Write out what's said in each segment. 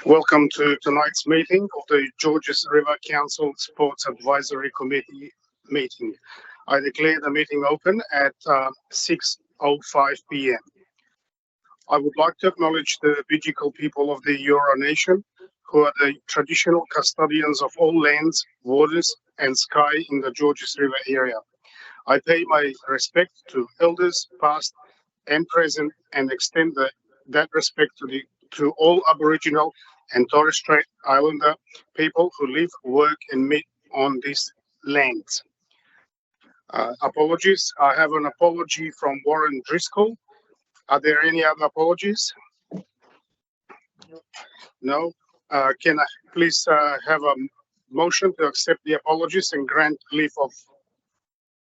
Welcome to tonight's meeting of the Georges River Council Sports Advisory Committee meeting. I declare the meeting open at 6:05 p.m. I would like to acknowledge the Bidjigal people of the Eora Nation, who are the traditional custodians of all lands, waters, and sky in the Georges River area. I pay my respect to elders past and present and extend that respect to all Aboriginal and Torres Strait Islander people who live, work, and meet on these lands. Apologies. I have an apology from Warren Driscoll. Are there any other apologies? No. Can I please have a motion to accept the apologies and grant leave of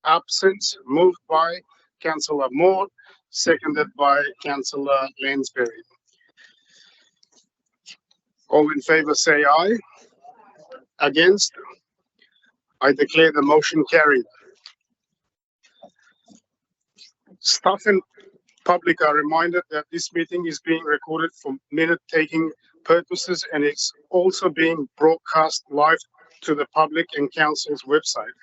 absence? Moved by Councillor Moore, seconded by Councillor Lansbury. All in favour say aye. Against? I declare the motion carried. Staff and public are reminded that this meeting is being recorded for minute-taking purposes and it's also being broadcast live to the public and Council's website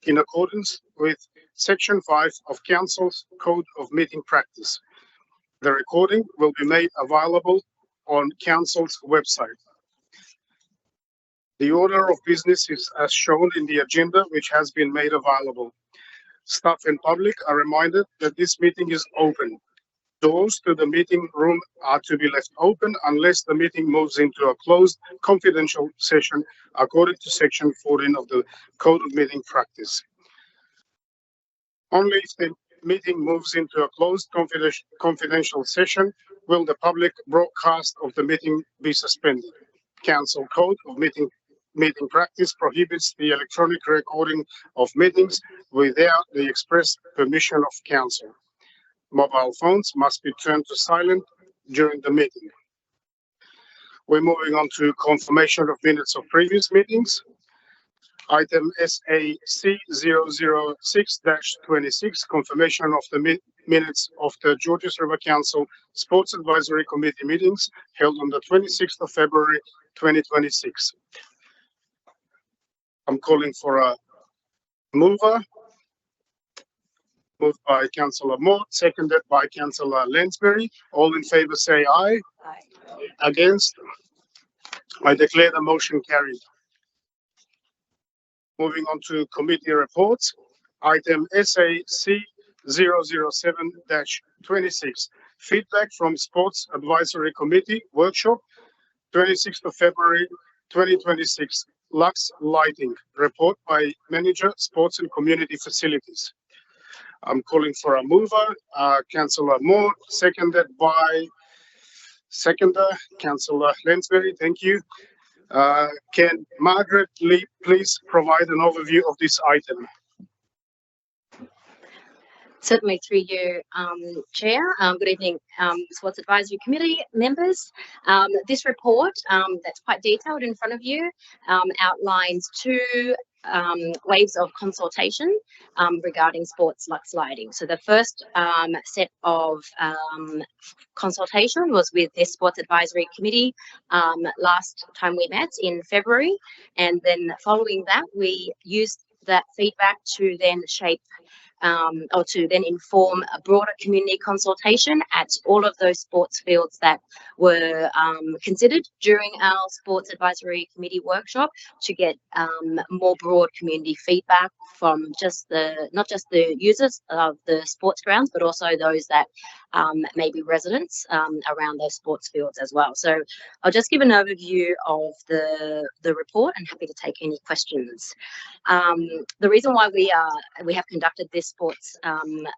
in accordance with Section 5 of Council's Code of Meeting Practice. The recording will be made available on Council's website. The order of business is as shown in the agenda, which has been made available. Staff and public are reminded that this meeting is open. Doors to the meeting room are to be left open unless the meeting moves into a closed confidential session according to Section 14 of the Code of Meeting Practice. Only if the meeting moves into a closed confidential session will the public broadcast of the meeting be suspended. Council Code of Meeting Practice prohibits the electronic recording of meetings without the express permission of Council. Mobile phones must be turned to silent during the meeting. We're moving on to confirmation of minutes of previous meetings. Item SAC 006-26, confirmation of the minutes of the Georges River Council Sports Advisory Committee meetings held on the 26th of February 2026. I'm calling for a mover. Moved by Councillor Moore, seconded by Councillor Lansbury. All in favour say aye. Aye. Against? I declare the motion carried. Moving on to committee reports. Item SAC 007-26, feedback from Sports Advisory Committee workshop, 26th of February 2026. Lux Lighting, report by Manager, Sports and Community Facilities. I'm calling for a mover, Councillor Moore, seconded by Councillor Lansbury. Thank you. Can Margaret Lee please provide an overview of this item? Certainly, through you, Chair. Good evening, Sports Advisory Committee members. This report, that's quite detailed in front of you, outlines two waves of consultation regarding sports Lux lighting. So the first set of consultation was with this Sports Advisory Committee last time we met in February, and then following that we used that feedback to then shape or to then inform a broader community consultation at all of those sports fields that were considered during our Sports Advisory Committee workshop to get more broad community feedback from not just the users of the sports grounds, but also those that may be residents around those sports fields as well. So I'll just give an overview of the report and happy to take any questions. The reason why we have conducted this sports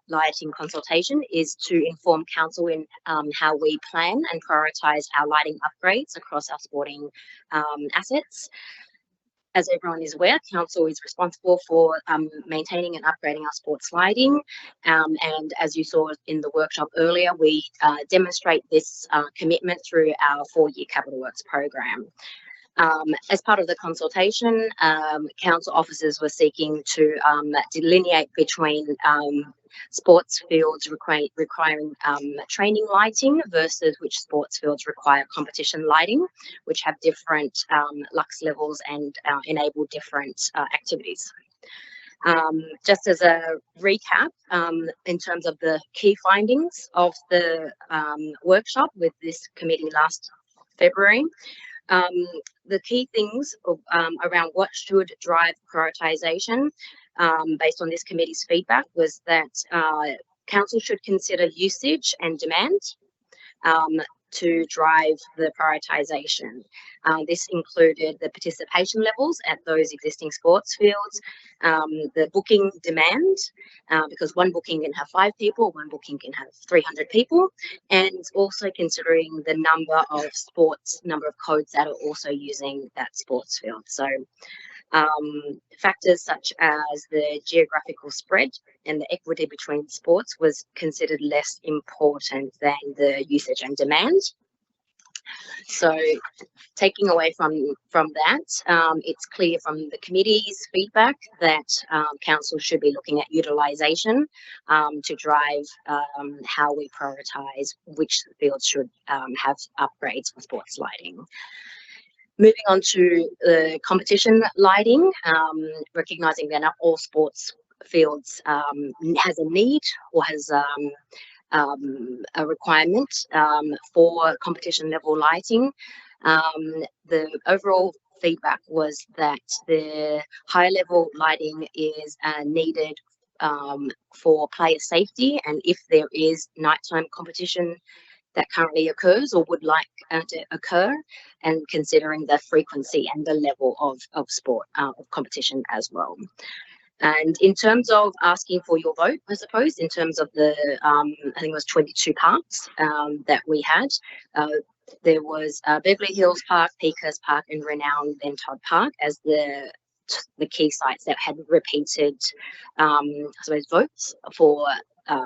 lighting consultation is to inform council in how we plan and prioritise our lighting upgrades across our sporting assets. As everyone is aware, council is responsible for maintaining and upgrading our sports lighting, and as you saw in the workshop earlier, we demonstrate this commitment through our 4-year capital works program. As part of the consultation, council officers were seeking to delineate between sports fields requiring training lighting versus which sports fields require competition lighting, which have different lux levels and enable different activities. Just as a recap, in terms of the key findings of the workshop with this committee last February, the key things around what should drive prioritisation based on this committee's feedback was that council should consider usage and demand to drive the prioritisation. This included the participation levels at those existing sports fields, the booking demand, because one booking can have 5 people, one booking can have 300 people, and also considering the number of codes that are also using that sports field. So factors such as the geographical spread and the equity between sports was considered less important than the usage and demand. So taking away from that, it's clear from the committee's feedback that council should be looking at utilisation to drive how we prioritise which fields should have upgrades for sports lighting. Moving on to the competition lighting, recognising that not all sports fields has a need or has a requirement for competition level lighting. The overall feedback was that the higher level lighting is needed for player safety, and if there is nighttime competition that currently occurs or would like to occur, and considering the frequency and the level of sport of competition as well. And in terms of asking for your vote, I suppose, in terms of the, I think it was 22 parks that we had, there was Beverly Hills Park, Peakhurst Park, and renowned Ben Todd Park as the key sites that had repeated, I suppose, votes for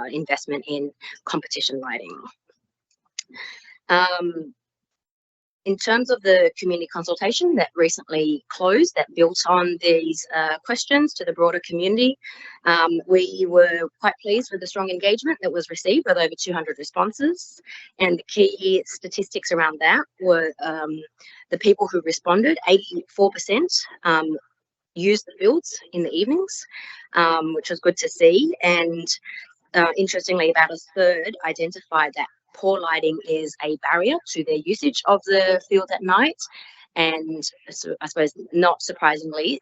investment in competition lighting. In terms of the community consultation that recently closed, that built on these questions to the broader community, we were quite pleased with the strong engagement that was received with over 200 responses. And the key statistics around that were the people who responded, 84% used the fields in the evenings, which was good to see. And interestingly, about a third identified that poor lighting is a barrier to their usage of the field at night. And so I suppose not surprisingly,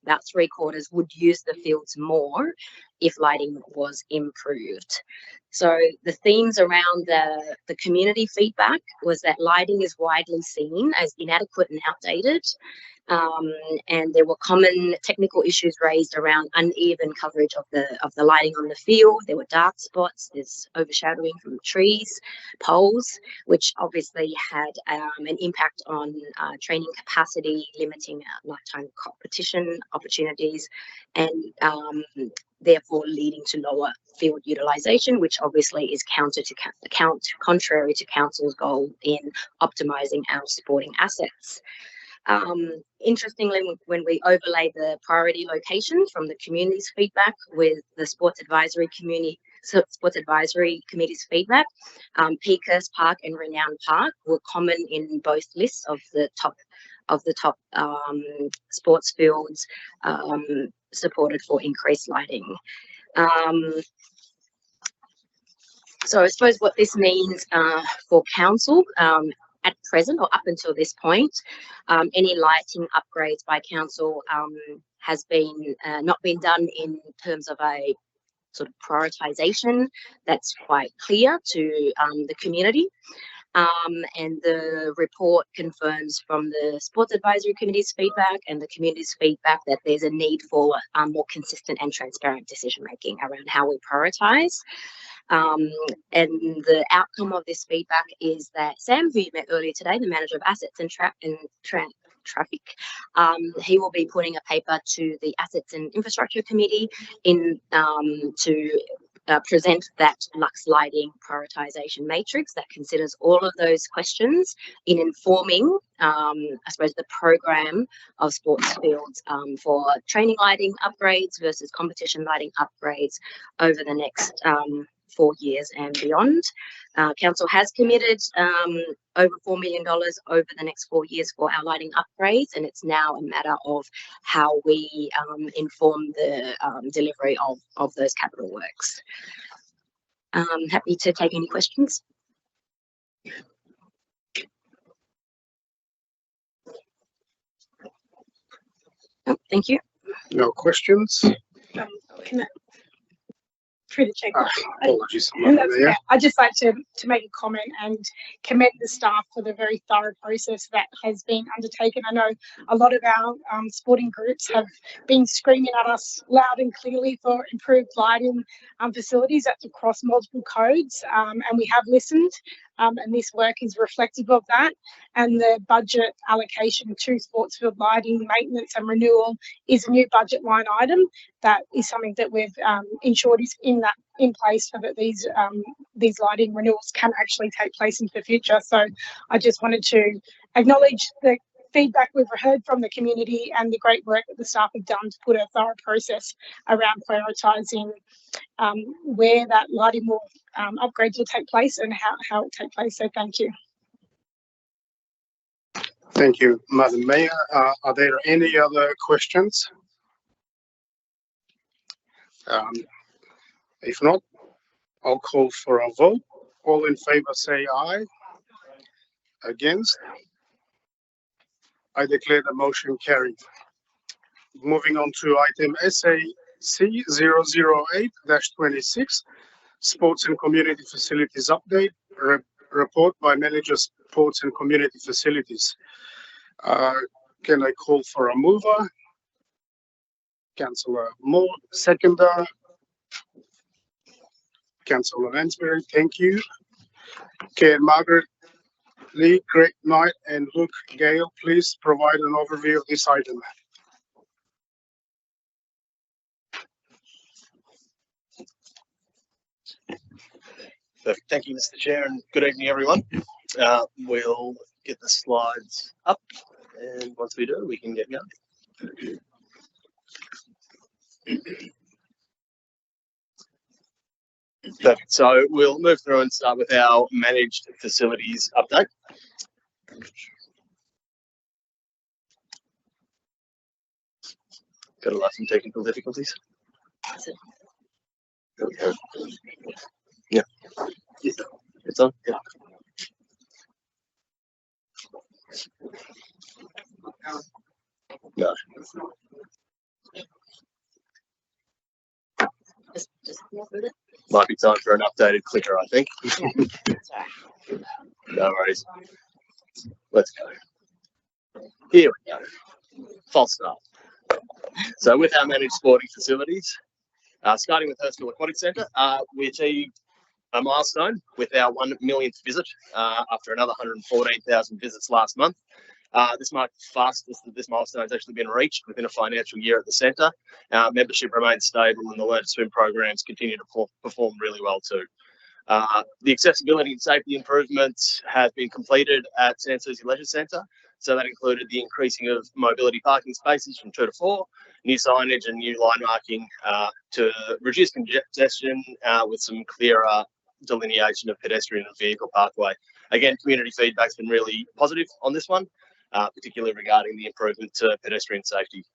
about 3/4 would use the fields more if lighting was improved. So the themes around the community feedback was that lighting is widely seen as inadequate and outdated. And there were common technical issues raised around uneven coverage of the lighting on the field. There were dark spots, there's overshadowing from trees, poles, which obviously had an impact on training capacity, limiting nighttime competition opportunities, and therefore leading to lower field utilisation, which obviously is contrary to council's goal in optimising our sporting assets. Interestingly, when we overlay the priority locations from the community's feedback with the Sports Advisory Committee's feedback, Peakhurst Park and Renowned Park were common in both lists of the top sports fields supported for increased lighting. So I suppose what this means for council at present, or up until this point, any lighting upgrades by council has been not been done in terms of a sort of prioritisation that's quite clear to the community. And the report confirms from the Sports Advisory Committee's feedback and the community's feedback that there's a need for more consistent and transparent decision making around how we prioritise. And the outcome of this feedback is that Sam, who you met earlier today, the Manager of Assets and Traffic, he will be putting a paper to the Assets and Infrastructure Committee to present that Lux Lighting prioritisation matrix that considers all of those questions in informing, I suppose, the program of sports fields for training lighting upgrades versus competition lighting upgrades over the next 4 years and beyond. Council has committed over $4 million over the next 4 years for our lighting upgrades, and it's now a matter of how we inform the delivery of those capital works. Happy to take any questions. Oh, thank you. No questions. Through the chair. Apologies. I'd just like to make a comment and commend the staff for the very thorough process that has been undertaken. I know a lot of our sporting groups have been screaming at us loud and clearly for improved lighting facilities. That's across multiple codes, and we have listened. And this work is reflective of that. And the budget allocation to sports field lighting, maintenance and renewal is a new budget line item. That is something that we've ensured is in place so that these lighting renewals can actually take place into the future. So I just wanted to acknowledge the feedback we've heard from the community and the great work that the staff have done to put a thorough process around prioritising where that lighting will upgrades will take place and how it will take place. So thank you. Thank you, Madam Mayor. Are there any other questions? If not, I'll call for a vote. All in favour say aye. Against? I declare the motion carried. Moving on to item SAC 008-26, Sports and Community Facilities Update, report by Manager Sports and Community Facilities. Can I call for a mover? Councillor Moore, seconder. Councillor Lansbury, thank you. Can Margaret Lee, Greg Knight and Luke Gale please provide an overview of this item? Perfect. Thank you, Mr. Chair, and good evening, everyone. We'll get the slides up, and once we do, we can get going. Perfect. So we'll move through and start with our managed facilities update. Got a lot of technical difficulties. Okay. Yeah. It's on. Yeah. No. Might be time for an updated clicker, I think. No worries. Let's go. Here we go. False start. So with our managed sporting facilities, starting with Hurstville Aquatic Centre, we achieved a milestone with our 1 millionth visit after another 114,000 visits last month. This marked the fastest that this milestone has actually been reached within a financial year at the centre. Our membership remains stable and the Learn to Swim programs continue to perform really well too. The accessibility and safety improvements have been completed at Sans Souci Leisure Centre. So that included the increasing of mobility parking spaces from 2 to 4, new signage and new line marking to reduce congestion with some clearer delineation of pedestrian and vehicle parkway. Again, community feedback's been really positive on this one, particularly regarding the improvement to pedestrian safety.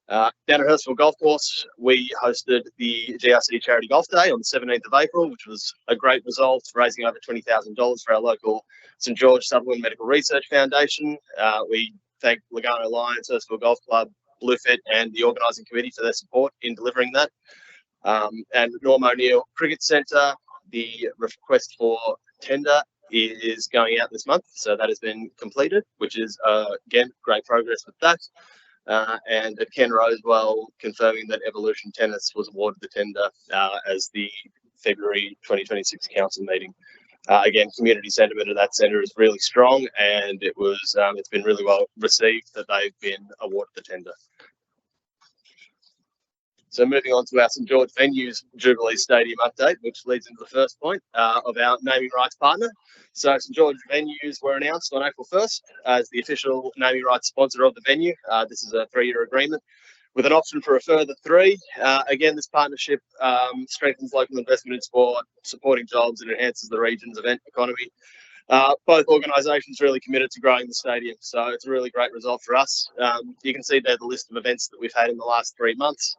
Down at Hurstville Golf Course, we hosted the GRC Charity Golf Day on the 17th of April, which was a great result, raising over $20,000 for our local St George Sutherland Medical Research Foundation. We thank Lugano Lions, Hurstville Golf Club, Bluefit and the organising committee for their support in delivering that. And Norm O'Neill Cricket Centre, the request for tender is going out this month, so that has been completed, which is again great progress with that. And at Ken Rosewell, confirming that Evolution Tennis was awarded the tender as the February 2026 council meeting. Again, community sentiment at that centre is really strong, and it was it's been really well received that they've been awarded the tender. So moving on to our St George Venues Jubilee Stadium update, which leads into the first point of our naming rights partner. So St George Venues were announced on April 1st as the official naming rights sponsor of the venue. This is a 3-year agreement with an option for a further 3. Again, this partnership strengthens local investment in sport, supporting jobs, and enhances the region's event economy. Both organisations really committed to growing the stadium, so it's a really great result for us. You can see there the list of events that we've had in the last 3 months.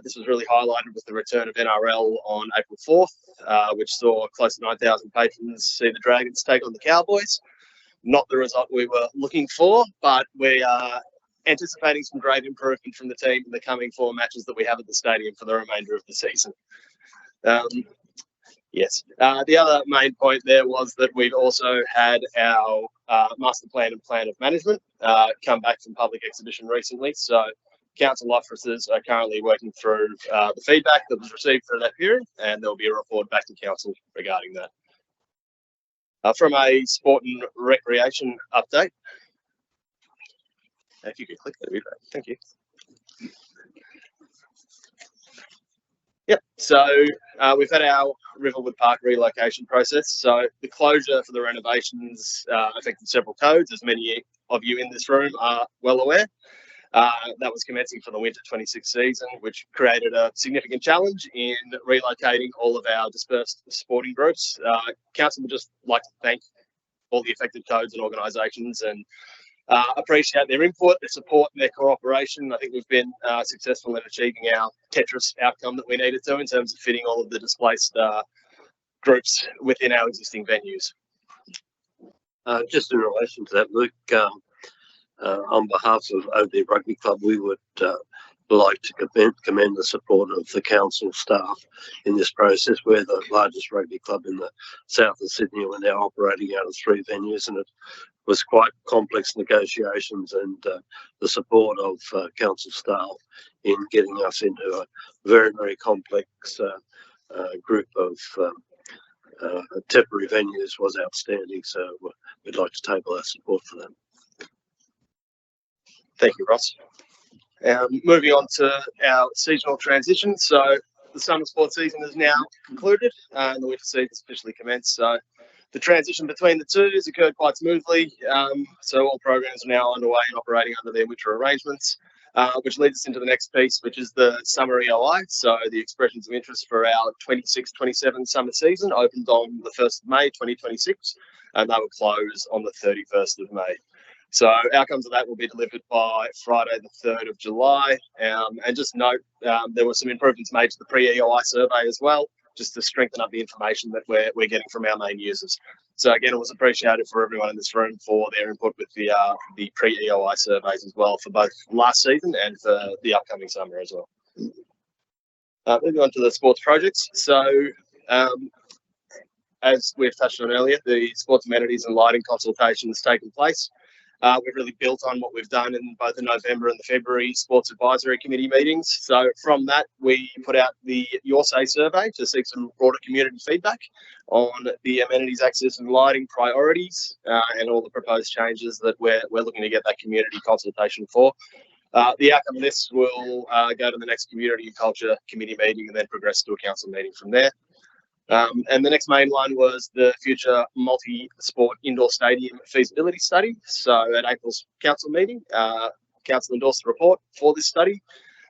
This was really highlighted with the return of NRL on April 4th, which saw close to 9,000 patrons see the Dragons take on the Cowboys. Not the result we were looking for, but we are anticipating some great improvement from the team in the coming 4 matches that we have at the stadium for the remainder of the season. Yes. The other main point there was that we've also had our master plan and plan of management come back from public exhibition recently. So council officers are currently working through the feedback that was received for that period, and there'll be a report back to council regarding that. From a sport and recreation update, if you could click that, would be great. Thank you. Yep, so we've had our Riverwood Park relocation process. So the closure for the renovations affected several codes, as many of you in this room are well aware. That was commencing for the winter 26 season, which created a significant challenge in relocating all of our dispersed sporting groups. Council would just like to thank all the affected codes and organisations and appreciate their input, their support, and their cooperation. I think we've been successful in achieving our Tetris outcome that we needed to in terms of fitting all of the displaced groups within our existing venues. Just in relation to that, Luke, on behalf of OD Rugby Club, we would like to commend the support of the council staff in this process. We're the largest rugby club in the south of Sydney. We're now operating out of 3 venues, and it was quite complex negotiations and the support of council staff in getting us into a very, very complex group of temporary venues was outstanding. So we'd like to table our support for them. Thank you, Ross. Moving on to our seasonal transition. So the summer sports season is now concluded and the winter season has officially commenced. So the transition between the two has occurred quite smoothly. So all programs are now underway and operating under their winter arrangements, which leads us into the next piece, which is the summer EOI. So the expressions of interest for our 26-27 summer season opened on the 1st of May 2026, and they will close on the 31st of May. So outcomes of that will be delivered by Friday, the 3rd of July. And just note, there were some improvements made to the pre-EOI survey as well, just to strengthen up the information that we're getting from our main users. So again, it was appreciated for everyone in this room for their input with the pre-EOI surveys as well for both last season and for the upcoming summer as well. Moving on to the sports projects. So as we've touched on earlier, the sports amenities and lighting consultation has taken place. We've really built on what we've done in both the November and the February Sports Advisory Committee meetings. So from that, we put out the Your Say survey to seek some broader community feedback on the amenities, access and lighting priorities and all the proposed changes that we're looking to get that community consultation for. The outcome of this will go to the next Community and Culture Committee meeting and then progress to a council meeting from there. And the next main one was the future multi-sport indoor stadium feasibility study. So at April's council meeting, council endorsed the report for this study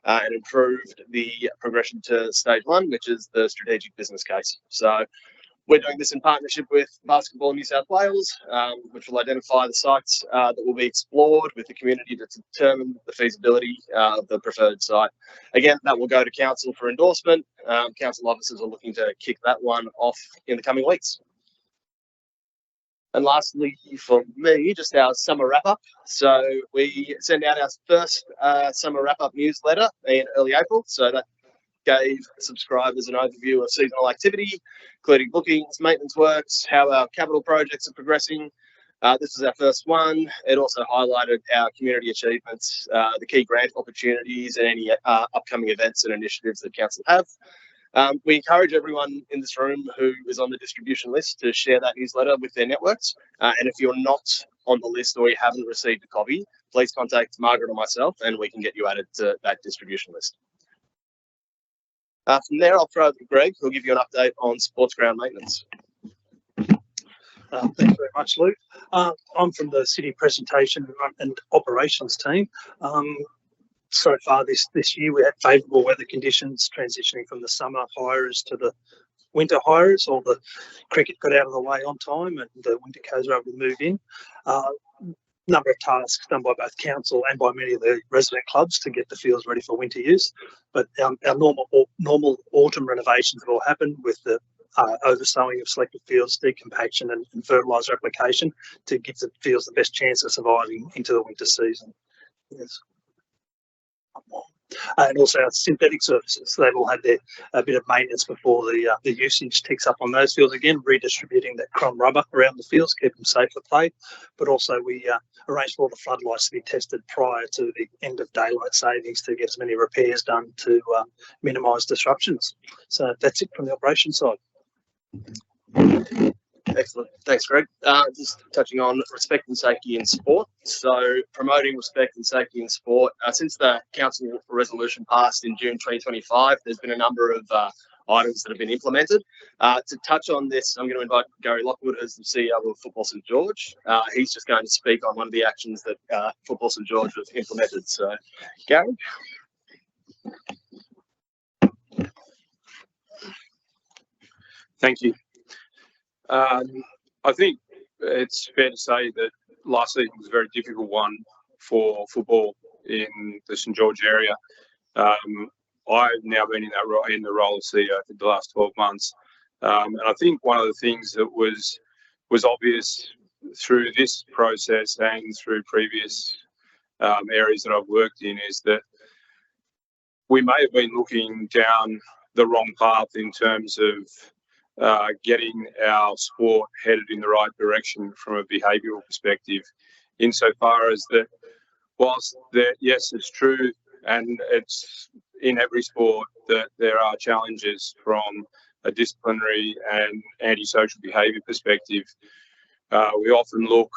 and improved the progression to stage 1, which is the strategic business case. So we're doing this in partnership with Basketball New South Wales, which will identify the sites that will be explored with the community to determine the feasibility of the preferred site. Again, that will go to council for endorsement. Council officers are looking to kick that one off in the coming weeks. And lastly, for me, just our summer wrap-up. So we send out our first summer wrap-up newsletter in early April. So that gave subscribers an overview of seasonal activity, including bookings, maintenance works, how our capital projects are progressing. This was our first one. It also highlighted our community achievements, the key grant opportunities and any upcoming events and initiatives that council have. We encourage everyone in this room who is on the distribution list to share that newsletter with their networks. And if you're not on the list or you haven't received a copy, please contact Margaret or myself and we can get you added to that distribution list. From there, I'll throw over to Greg, who'll give you an update on sports ground maintenance. Thanks very much, Luke. I'm from the City Presentation and Operations team. So far this year, we had favourable weather conditions transitioning from the summer hirers to the winter hirers. All the cricket got out of the way on time and the winter codes were able to move in. Number of tasks done by both council and by many of the resident clubs to get the fields ready for winter use. But our normal autumn renovations have all happened with the oversowing of selected fields, decompaction and fertiliser application to give the fields the best chance of surviving into the winter season. Yes. And also our synthetic surfaces, they've all had a bit of maintenance before the usage ticks up on those fields again, redistributing that chrome rubber around the fields, keep them safe for play. But also we arranged for all the floodlights to be tested prior to the end of daylight savings to get as many repairs done to minimise disruptions. So that's it from the operations side. Excellent. Thanks, Greg. Just touching on respect and safety in sport. So promoting respect and safety in sport. Since the council resolution passed in June 2025, there's been a number of items that have been implemented. To touch on this, I'm going to invite Gary Lockwood as the CEO of Football St George. He's just going to speak on one of the actions that Football St George has implemented. So, Gary. Thank you. I think it's fair to say that last season was a very difficult one for football in the St George area. I've now been in the role of CEO for the last 12 months, and I think one of the things that was obvious through this process and through previous areas that I've worked in is that we may have been looking down the wrong path in terms of getting our sport headed in the right direction from a behavioural perspective, insofar as that whilst yes, it's true, and it's in every sport that there are challenges from a disciplinary and antisocial behaviour perspective, we often look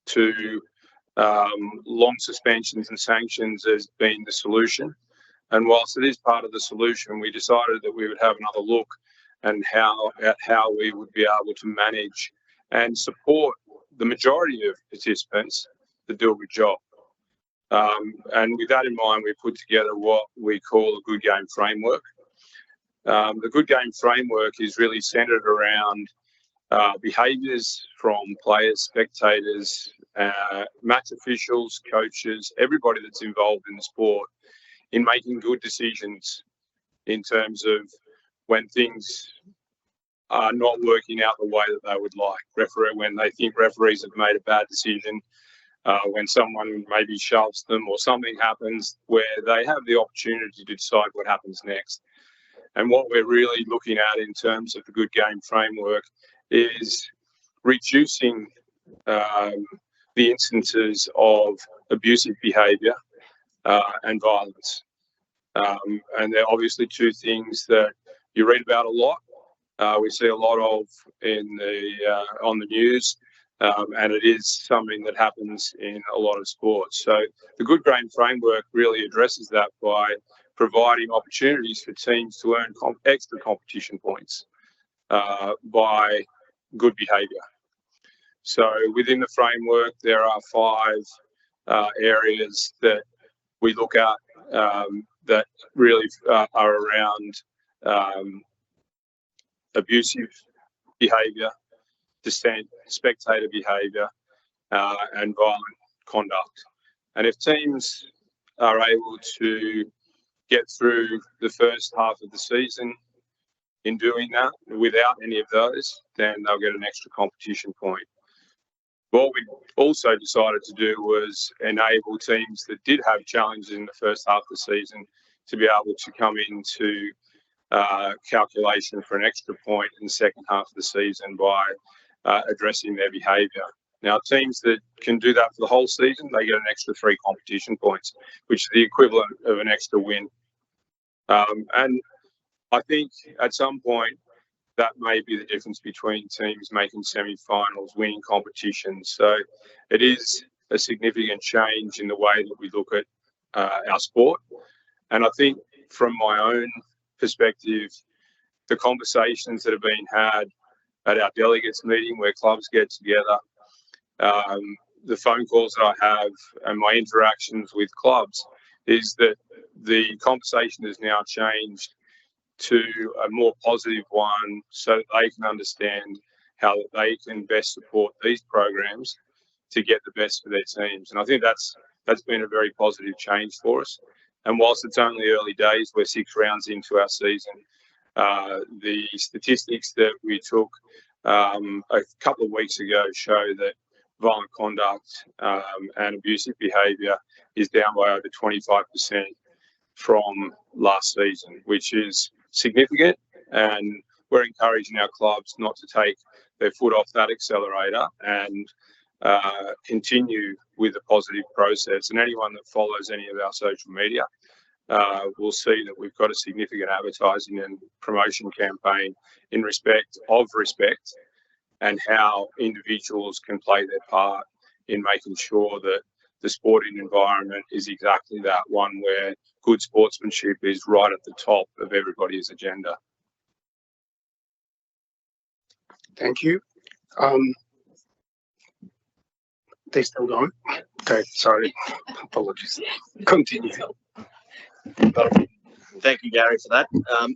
to long suspensions and sanctions as being the solution. And whilst it is part of the solution, we decided that we would have another look and how we would be able to manage and support the majority of participants that do a good job. And with that in mind, we put together what we call a good game framework. The good game framework is really centred around behaviours from players, spectators, match officials, coaches, everybody that's involved in the sport in making good decisions in terms of when things are not working out the way that they would like. When they think referees have made a bad decision, when someone maybe shoves them or something happens where they have the opportunity to decide what happens next. And what we're really looking at in terms of the good game framework is reducing the instances of abusive behaviour and violence. And they're obviously two things that you read about a lot. We see a lot of on the news, and it is something that happens in a lot of sports. So the good game framework really addresses that by providing opportunities for teams to earn extra competition points by good behaviour. So within the framework, there are 5 areas that we look at that really are around abusive behaviour, dissent, spectator behaviour, and violent conduct. And if teams are able to get through the first half of the season in doing that without any of those, then they'll get an extra competition point. What we also decided to do was enable teams that did have challenges in the first half of the season to be able to come into calculation for an extra point in the second half of the season by addressing their behaviour. Now, teams that can do that for the whole season, they get an extra 3 competition points, which is the equivalent of an extra win. And I think at some point that may be the difference between teams making semi-finals, winning competitions. So it is a significant change in the way that we look at our sport. And I think from my own perspective, the conversations that have been had at our delegates meeting where clubs get together, the phone calls that I have and my interactions with clubs is that the conversation has now changed to a more positive one so that they can understand how they can best support these programs to get the best for their teams. And I think that's been a very positive change for us. And whilst it's only early days, we're 6 rounds into our season, the statistics that we took a couple of weeks ago show that violent conduct and abusive behaviour is down by over 25% from last season, which is significant. And we're encouraging our clubs not to take their foot off that accelerator and continue with the positive process. And anyone that follows any of our social media will see that we've got a significant advertising and promotion campaign in respect and how individuals can play their part in making sure that the sporting environment is exactly that one where good sportsmanship is right at the top of everybody's agenda. Thank you. They still going? Okay, sorry. Apologies. Continue. Thank you, Gary, for that.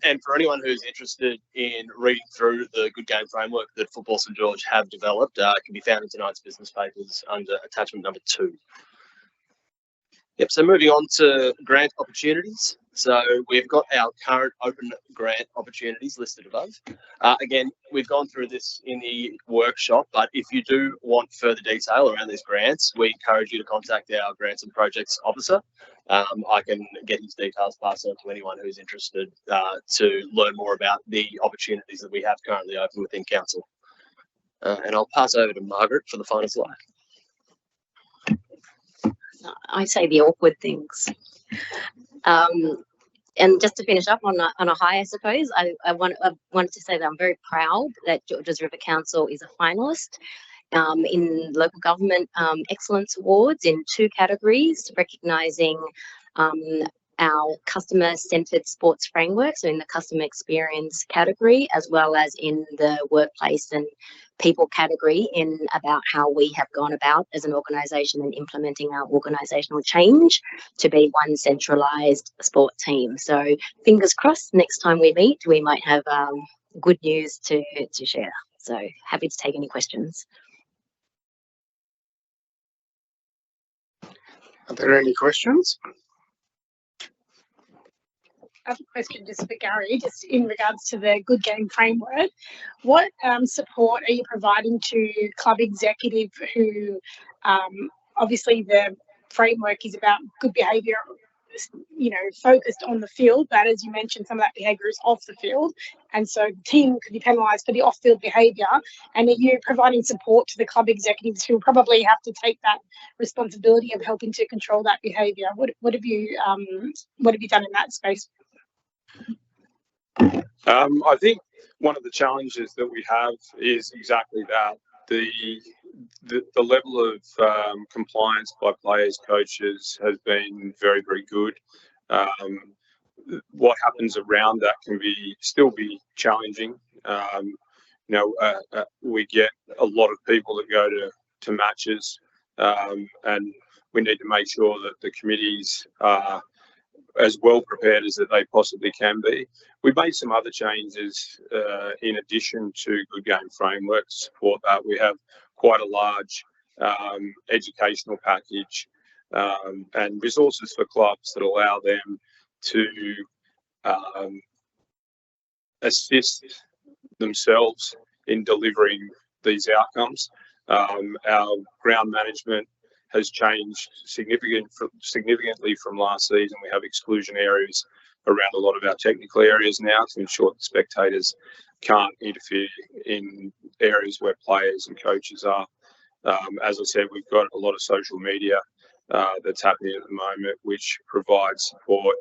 And for anyone who's interested in reading through the Good Game framework that Football St George have developed, it can be found in tonight's business papers under attachment number 2. Yep, so moving on to grant opportunities. So we've got our current open grant opportunities listed above. Again, we've gone through this in the workshop, but if you do want further detail around these grants, we encourage you to contact our grants and projects officer. I can get his details passed on to anyone who's interested to learn more about the opportunities that we have currently open within council. And I'll pass over to Margaret for the final slide. I say the awkward things. And just to finish up on a high, I suppose, I wanted to say that I'm very proud that Georges River Council is a finalist in Local Government Excellence Awards in 2 categories, recognising our customer-centred sports framework, so in the customer experience category, as well as in the workplace and people category, in about how we have gone about as an organisation and implementing our organisational change to be one centralised sport team. So fingers crossed, next time we meet, we might have good news to share. So happy to take any questions. Are there any questions? I have a question just for Gary, just in regards to the Good Game framework. What support are you providing to club executive who, obviously the framework is about good behaviour, you know, focused on the field, but as you mentioned, some of that behaviour is off the field, and so the team could be penalised for the off-field behaviour. And are you providing support to the club executives who probably have to take that responsibility of helping to control that behaviour? What have you done in that space? I think one of the challenges that we have is exactly that. The level of compliance by players, coaches has been very, very good. What happens around that can still be challenging. We get a lot of people that go to matches, and we need to make sure that the committees are as well prepared as that they possibly can be. We've made some other changes in addition to Good Game framework to support that. We have quite a large educational package and resources for clubs that allow them to assist themselves in delivering these outcomes. Our ground management has changed significantly from last season. We have exclusion areas around a lot of our technical areas now to ensure that spectators can't interfere in areas where players and coaches are. As I said, we've got a lot of social media that's happening at the moment, which provides support.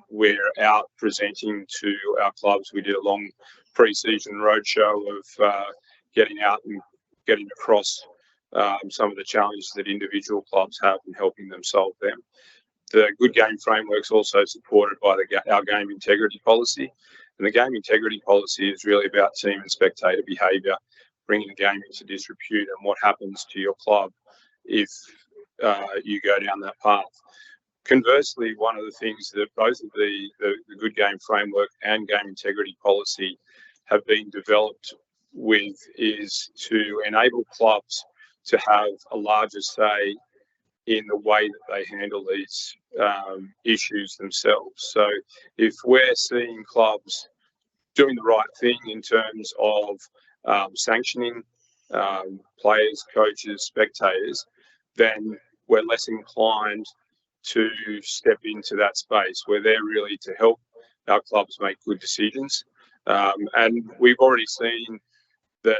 We're out presenting to our clubs. We did a long pre-season roadshow of getting out and getting across some of the challenges that individual clubs have and helping them solve them. The good game framework is also supported by our game integrity policy. And the game integrity policy is really about team and spectator behaviour, bringing the game into disrepute and what happens to your club if you go down that path. Conversely, one of the things that both of the good game framework and game integrity policy have been developed with is to enable clubs to have a larger say in the way that they handle these issues themselves. So if we're seeing clubs doing the right thing in terms of sanctioning players, coaches, spectators, then we're less inclined to step into that space where they're really to help our clubs make good decisions. And we've already seen that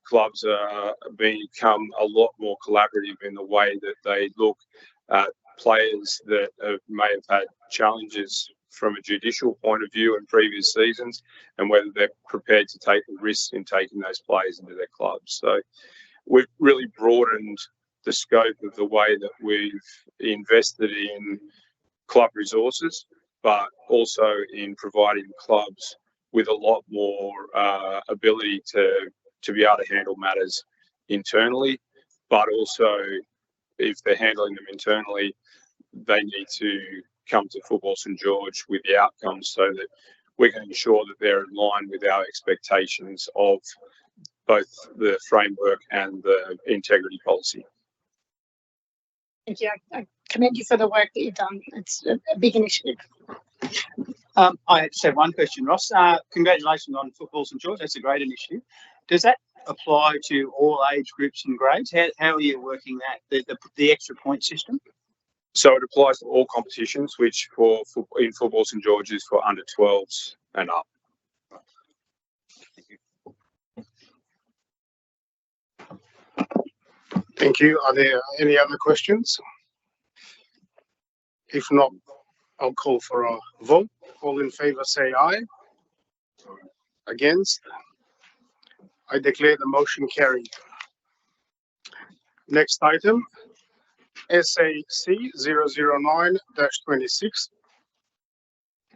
clubs are become a lot more collaborative in the way that they look at players that may have had challenges from a judicial point of view in previous seasons, and whether they're prepared to take the risks in taking those players into their clubs. So we've really broadened the scope of the way that we've invested in club resources, but also in providing clubs with a lot more ability to be able to handle matters internally, but also if they're handling them internally, they need to come to Football St George with the outcomes so that we can ensure that they're in line with our expectations of both the framework and the integrity policy. Thank you. I commend you for the work that you've done. It's a big initiative. I just have one question, Ross. Congratulations on Football St George. That's a great initiative. Does that apply to all age groups and grades? How are you working that, the extra point system? So it applies to all competitions, which in Football St George is for under 12s and up. Thank you. Are there any other questions? If not, I'll call for a vote. All in favour say aye. Against? I declare the motion carried. Next item, SAC 009-26,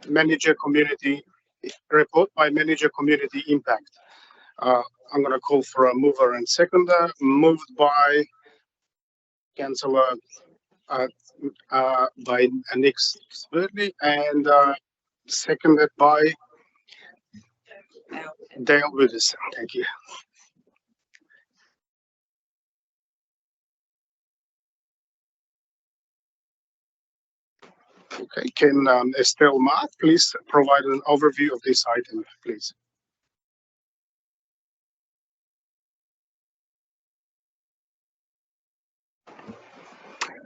Manager Community Report by Manager Community Impact. I'm going to call for a mover and seconder. Moved by Councillor by Nick Spurley and seconded by Dale Willis. Thank you. Okay, can Estelle Mark please provide an overview of this item, please?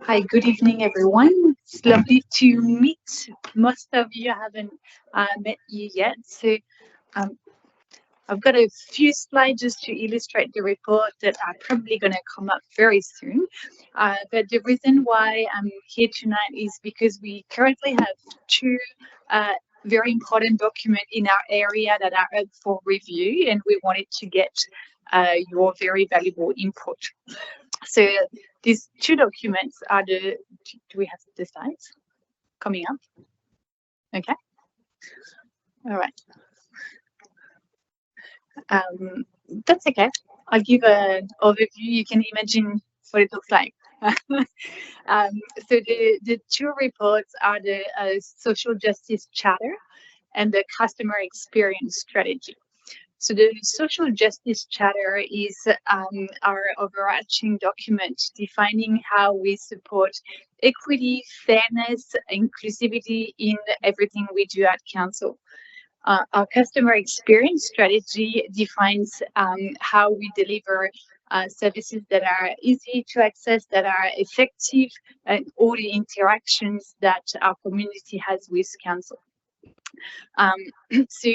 Hi, good evening, everyone. It's lovely to meet most of you. I haven't met you yet, so I've got a few slides just to illustrate the report that are probably going to come up very soon. But the reason why I'm here tonight is because we currently have two very important documents in our area that are up for review, and we wanted to get your very valuable input. So these two documents are do we have the slides coming up? Okay. All right. That's okay. I'll give an overview. You can imagine what it looks like. So the two reports are the Social Justice Charter and the Customer Experience Strategy. So the Social Justice Charter is our overarching document defining how we support equity, fairness, inclusivity in everything we do at Council. Our Customer Experience Strategy defines how we deliver services that are easy to access, that are effective, and all the interactions that our community has with Council. So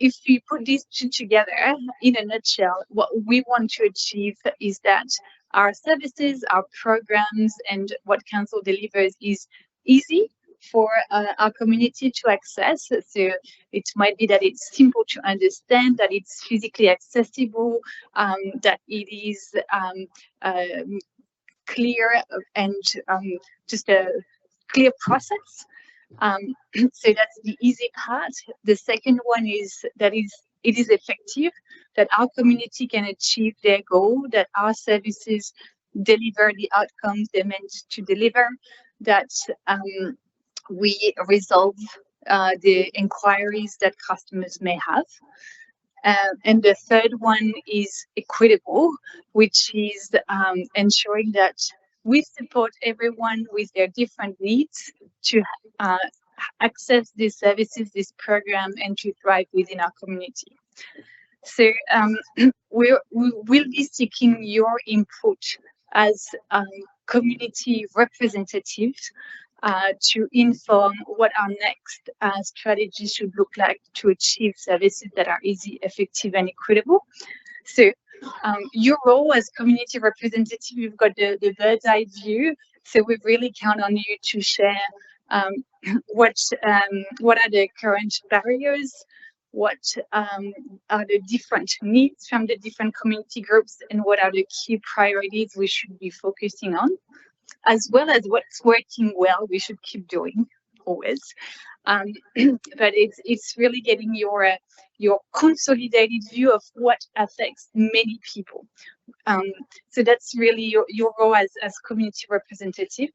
if we put these two together, in a nutshell, what we want to achieve is that our services, our programs, and what Council delivers is easy for our community to access. So it might be that it's simple to understand, that it's physically accessible, that it is clear, and just clear process. So that's the easy part. The second one is that it is effective, that our community can achieve their goal, that our services deliver the outcomes they're meant to deliver, that we resolve the inquiries that customers may have. And the third one is equitable, which is ensuring that we support everyone with their different needs to access these services, this program, and to thrive within our community. So we will be seeking your input as community representatives to inform what our next strategy should look like to achieve services that are easy, effective, and equitable. So your role as community representative, you've got the bird's eye view. So we really count on you to share what are the current barriers, what are the different needs from the different community groups, and what are the key priorities we should be focusing on, as well as what's working well we should keep doing always. But it's really getting your consolidated view of what affects many people. So that's really your role as community representative.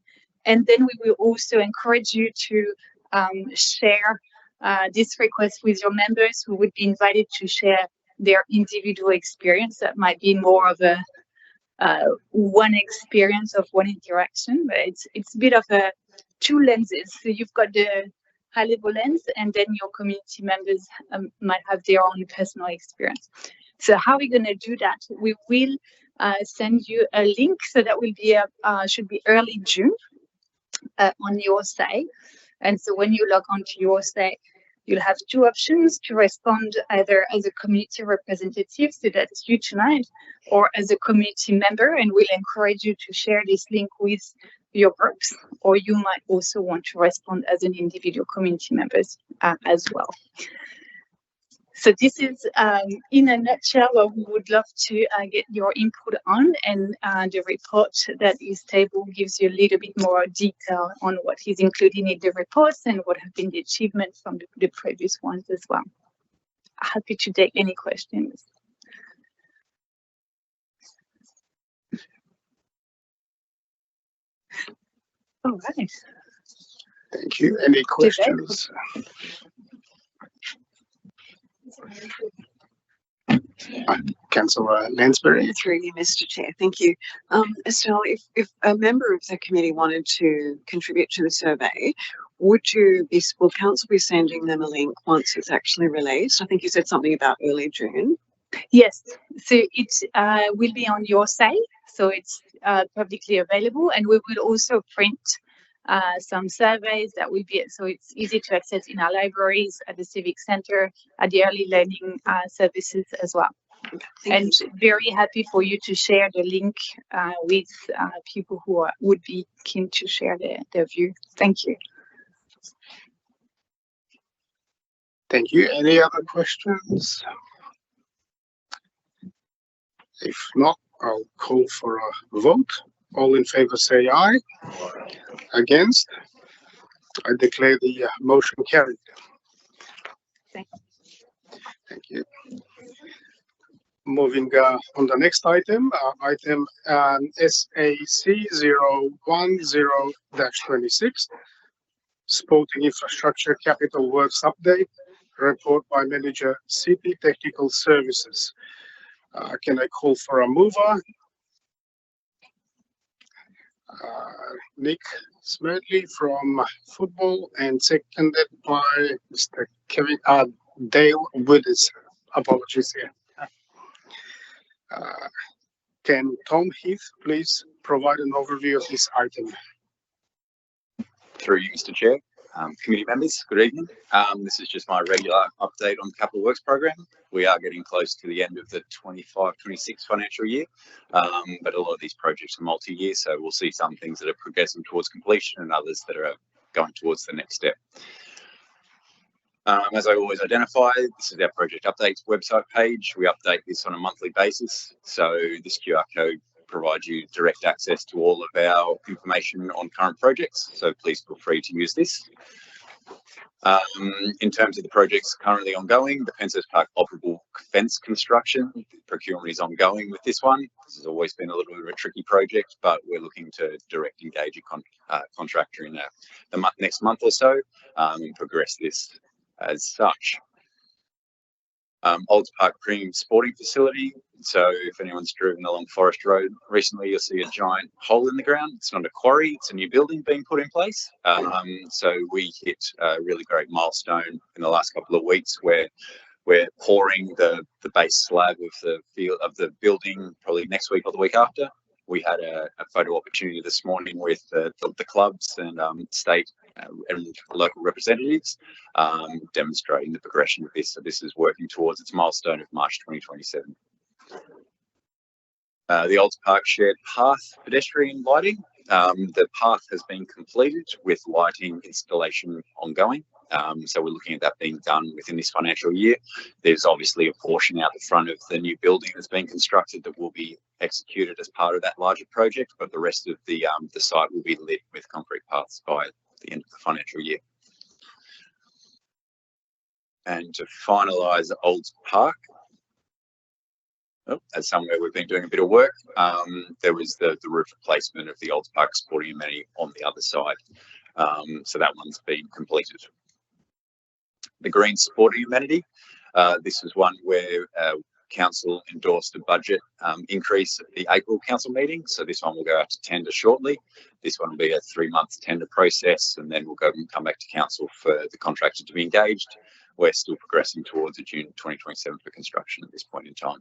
And then we will also encourage you to share this request with your members who would be invited to share their individual experience. That might be more of a one experience of one interaction, but it's a bit of a two lenses. So you've got the high level lens, and then your community members might have their own personal experience. So how are we going to do that? We will send you a link. So that will be should be early June on your site. And so when you log on to your site, you'll have two options to respond, either as a community representative, so that's you tonight, or as a community member, and we'll encourage you to share this link with your groups, or you might also want to respond as an individual community members as well. So this is, in a nutshell, what we would love to get your input on, and the report that is tabled gives you a little bit more detail on what is included in the reports and what have been the achievements from the previous ones as well. Happy to take any questions. All right. Thank you. Any questions? Councillor Lansbury. Through you, Mr. Chair. Thank you. Estelle, if a member of the committee wanted to contribute to the survey, would council be sending them a link once it's actually released? I think you said something about early June. Yes, so it will be on your site, so it's publicly available, and we will also print some surveys that will be, so it's easy to access in our libraries, at the Civic Centre, at the early learning services as well. And very happy for you to share the link with people who would be keen to share their view. Thank you. Thank you. Any other questions? If not, I'll call for a vote. All in favour say aye. Against? I declare the motion carried. Thank you. Moving on the next item, item SAC 010-26, Sporting Infrastructure Capital Works Update, report by Manager City Technical Services. Can I call for a mover? Nick Smedley from Football, and seconded by Mr. Kevin Dale Withers. Apologies here. Can Tom Heath please provide an overview of this item? Through you, Mr. Chair. Committee members, good evening. This is just my regular update on the Capital Works program. We are getting close to the end of the 25-26 financial year, but a lot of these projects are multi-year, so we'll see some things that are progressing towards completion and others that are going towards the next step. As I always identify, this is our project updates website page. We update this on a monthly basis, so this QR code provide you direct access to all of our information on current projects. So please feel free to use this. In terms of the projects currently ongoing, the Penshurst Park operable fence construction procurement is ongoing with this one. This has always been a little bit of a tricky project, but we're looking to direct engage a contractor in the next month or so and progress this as such. Olds Park Premium Sporting Facility. So if anyone's driven along Forest Road recently, you'll see a giant hole in the ground. It's not a quarry, it's a new building being put in place. So we hit a really great milestone in the last couple of weeks where we're pouring the base slab of the building probably next week or the week after. We had a photo opportunity this morning with the clubs and state and local representatives demonstrating the progression of this. So this is working towards its milestone of March 2027. The Olds Park shared path pedestrian lighting. The path has been completed with lighting installation ongoing. So we're looking at that being done within this financial year. There's obviously a portion out the front of the new building that's being constructed that will be executed as part of that larger project, but the rest of the site will be lit with concrete paths by the end of the financial year. And to finalise Olds Park, that's somewhere we've been doing a bit of work. There was the roof replacement of the Olds Park sporting amenity on the other side. So that one's been completed. The green sporting amenity, this is one where council endorsed a budget increase at the April council meeting. So this one will go out to tender shortly. This one will be a 3-month tender process, and then we'll go and come back to council for the contractor to be engaged. We're still progressing towards a June 2027 for construction at this point in time.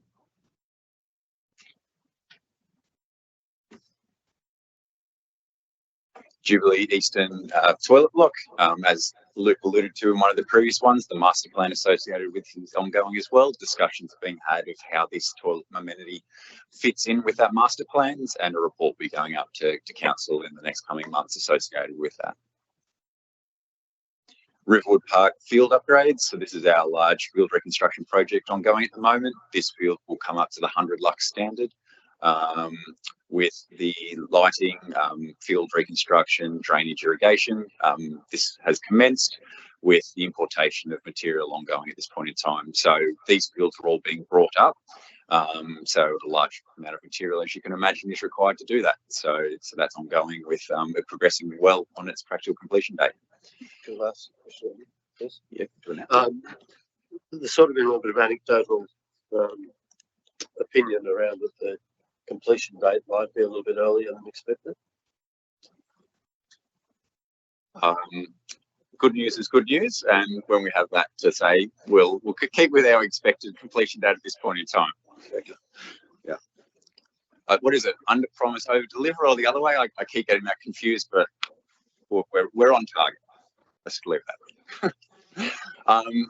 Jubilee Eastern toilet block, as Luke alluded to in one of the previous ones, the master plan associated with is ongoing as well. Discussions are being had of how this toilet amenity fits in with our master plans, and a report will be going up to council in the next coming months associated with that. Riverwood Park field upgrades. So this is our large field reconstruction project ongoing at the moment. This field will come up to the 100 lux standard. With the lighting, field reconstruction, drainage, irrigation. This has commenced with the importation of material ongoing at this point in time. So these fields are all being brought up. So a large amount of material, as you can imagine, is required to do that. So that's ongoing with progressing well on its practical completion date. Can I ask a question? Yes. Yeah, there's sort of been a little bit of anecdotal opinion around that the completion date might be a little bit earlier than expected. Good news is good news, and when we have that to say, we'll keep with our expected completion date at this point in time. Okay. Yeah. What is it? Under promise, over deliver, or the other way? I keep getting that confused, but we're on target. Let's leave that.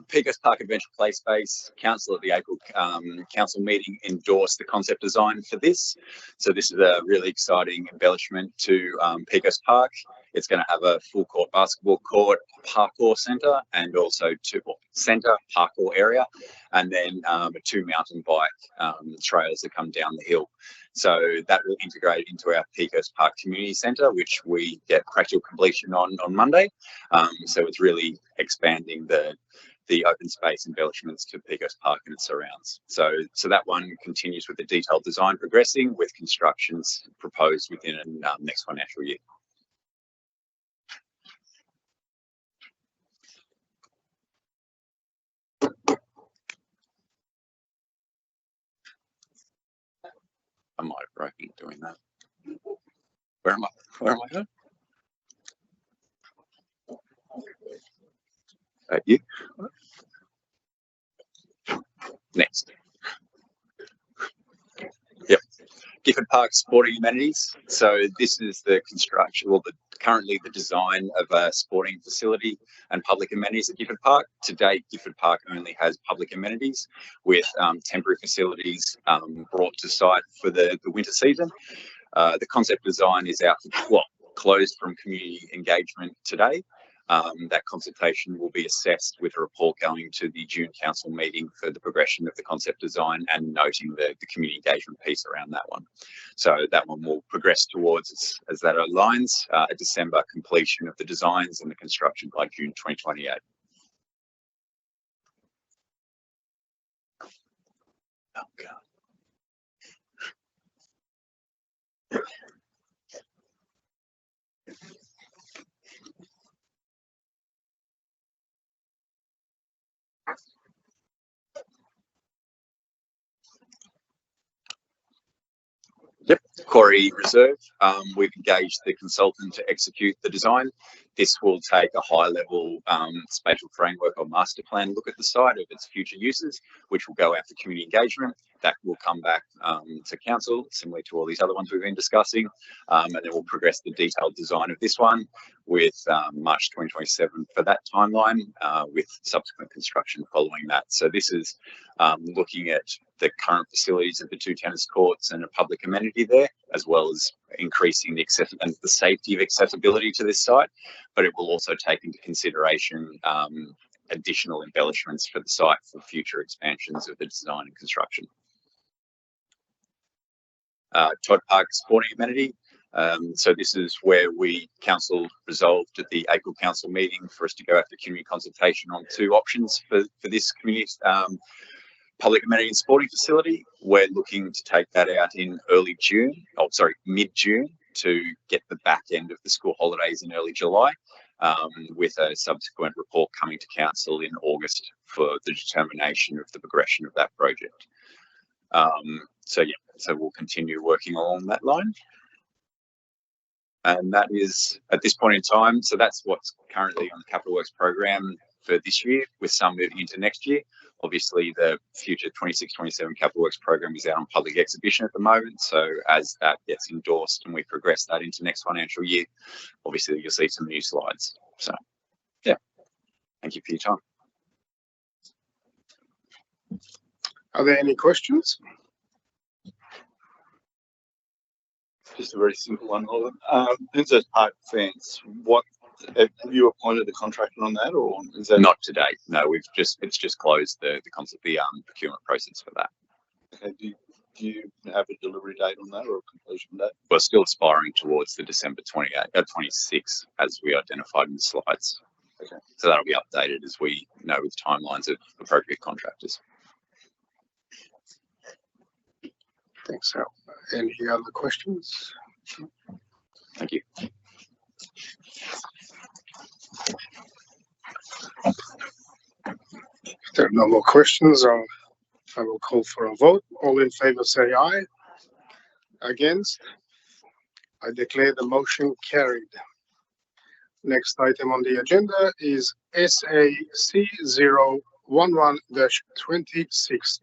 Penshurst Park Adventure Play Space, council at the April council meeting endorsed the concept design for this. So this is a really exciting embellishment to Penshurst Park. It's going to have a full court basketball court, parkour centre, and also centre parkour area, and then 2 mountain bike trails that come down the hill. So that will integrate into our Penshurst Park Community Centre, which we get practical completion on Monday. So it's really expanding the open space embellishments to Penshurst Park and its surrounds. So that one continues with the detailed design progressing, with constructions proposed within next financial year. I might have broken doing that. Where am I going? You. Next. Yep. Gifford Park sporting amenities. So this is the construction, well, currently the design of a sporting facility and public amenities at Gifford Park. To date, Gifford Park only has public amenities with temporary facilities brought to site for the winter season. The concept design is out, closed from community engagement today. That consultation will be assessed with a report going to the June council meeting for the progression of the concept design and noting the community engagement piece around that one. So that one will progress towards, as that aligns, a December completion of the designs and the construction by June 2028. Oh, God. Yep, Quarry Reserve. We've engaged the consultant to execute the design. This will take a high-level spatial framework or master plan look at the site of its future uses, which will go out for community engagement. That will come back to council, similar to all these other ones we've been discussing, and then we'll progress the detailed design of this one with March 2027 for that timeline, with subsequent construction following that. So this is looking at the current facilities of the 2 tennis courts and a public amenity there, as well as increasing the and the safety of accessibility to this site. But it will also take into consideration additional embellishments for the site for future expansions of the design and construction. Todd Park sporting amenity. So this is where council resolved at the April council meeting for us to go after community consultation on 2 options for this community public amenity and sporting facility. We're looking to take that out in mid-June to get the back end of the school holidays in early July, with a subsequent report coming to council in August for the determination of the progression of that project. So we'll continue working along that line. And that is at this point in time. So that's what's currently on the Capital Works program for this year, with some moving into next year. Obviously, the future 26-27 Capital Works program is out on public exhibition at the moment. So as that gets endorsed and we progress that into next financial year, obviously you'll see some new slides. So, yeah, thank you for your time. Are there any questions? Just a very simple one, Oliver. Princess Park fence, have you appointed a contractor on that, or is that Not to date? No, it's just closed the procurement process for that. okay? Do you have a delivery date on that or a completion date? We're still aspiring towards the December 26 as we identified in the slides. Okay. So that'll be updated as we know with timelines of appropriate contractors. Thanks, Al. Any other questions? Thank you. If there are no more questions, I will call for a vote. All in favour say aye. Against? I declare the motion carried. Next item on the agenda is SAC 011-26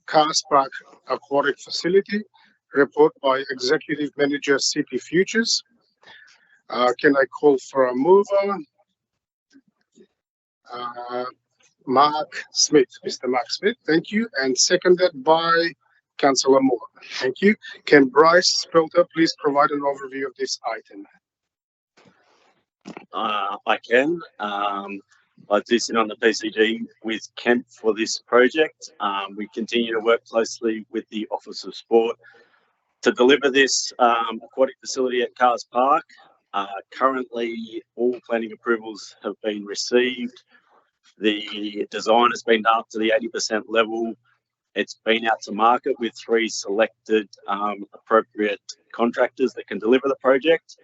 Cars Park Aquatic Facility. Report by Executive Manager City Futures. Can I call for a mover? Mark Smith, Mr. Mark Smith, thank you, and seconded by Councillor Moore. Thank you. Can Bryce Spelter please provide an overview of this item? I can. I do sit on the PCG with Kent for this project. We continue to work closely with the Office of Sport to deliver this aquatic facility at Cars Park. Currently, all planning approvals have been received. The design has been up to the 80% level. It's been out to market with 3 selected appropriate contractors that can deliver the project.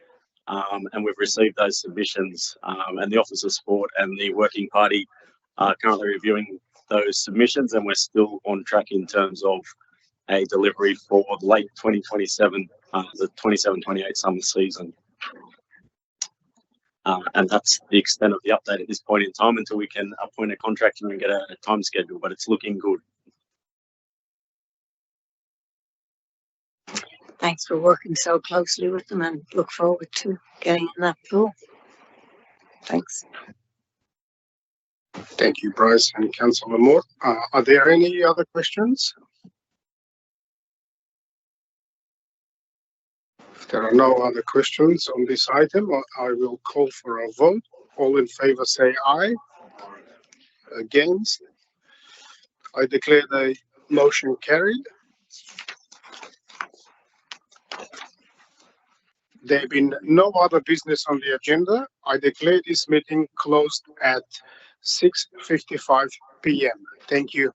And we've received those submissions, and the Office of Sport and the Working Party are currently reviewing those submissions, and we're still on track in terms of a delivery for late 2027, the 27-28 summer season. And that's the extent of the update at this point in time until we can appoint a contractor and get a time schedule, but it's looking good. Thanks for working so closely with them and look forward to getting in that pool. Thanks. Thank you, Bryce and Councillor Moore. Are there any other questions? If there are no other questions on this item, I will call for a vote. All in favor say aye. Against? I declare the motion carried. There being no other business on the agenda, I declare this meeting closed at 6:55 p.m. Thank you.